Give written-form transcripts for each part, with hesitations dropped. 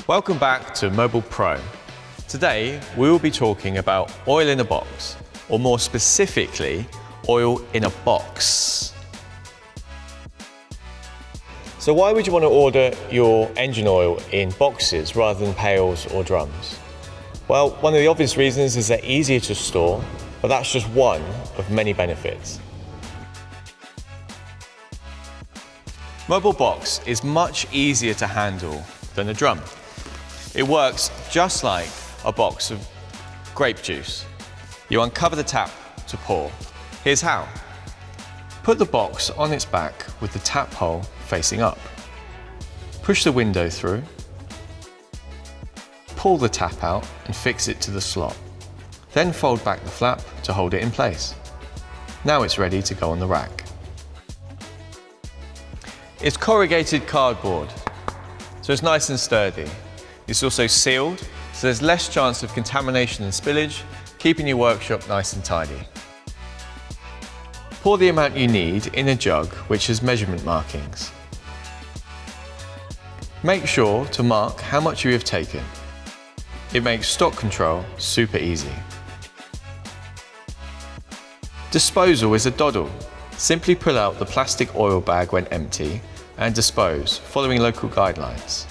Welcome back to Mobil Pro. Today we will be talking about oil in a box, or more specifically, oil in a box. So why would you want to order your engine oil in boxes rather than pails or drums? Well, one of the obvious reasons is they're easier to store, but that's just one of many benefits. Mobil Box is much easier to handle than a drum. It works just like a box of grape juice. You uncover the tap to pour. Here's how. Put the box on its back with the tap hole facing up. Push the window through. Pull the tap out and fix it to the slot. Then fold back the flap to hold it in place. Now it's ready to go on the rack. It's corrugated cardboard, so it's nice and sturdy. It's also sealed, so there's less chance of contamination and spillage, keeping your workshop nice and tidy. Pour the amount you need in a jug which has measurement markings. Make sure to mark how much you have taken. It makes stock control super easy. Disposal is a doddle. Simply pull out the plastic oil bag when empty and dispose, following local guidelines.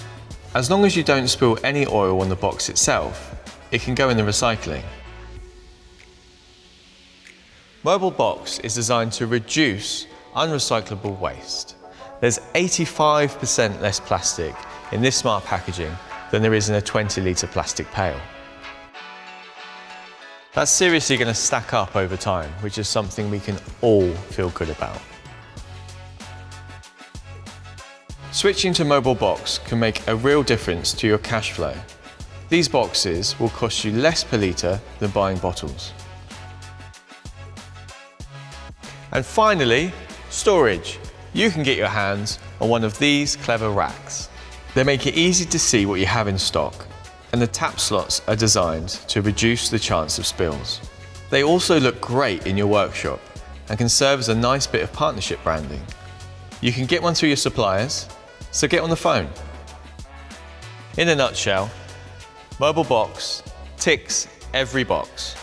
As long as you don't spill any oil on the box itself, it can go in the recycling. Mobil Box is designed to reduce unrecyclable waste. There's 85% less plastic in this smart packaging than there is in a 20-litre plastic pail. That's seriously going to stack up over time, which is something we can all feel good about. Switching to Mobil Box can make a real difference to your cash flow. These boxes will cost you less per litre than buying bottles. And finally, storage. You can get your hands on one of these clever racks. They make it easy to see what you have in stock, and the tap slots are designed to reduce the chance of spills. They also look great in your workshop and can serve as a nice bit of partnership branding. You can get one through your suppliers, so get on the phone. In a nutshell, Mobil Box ticks every box.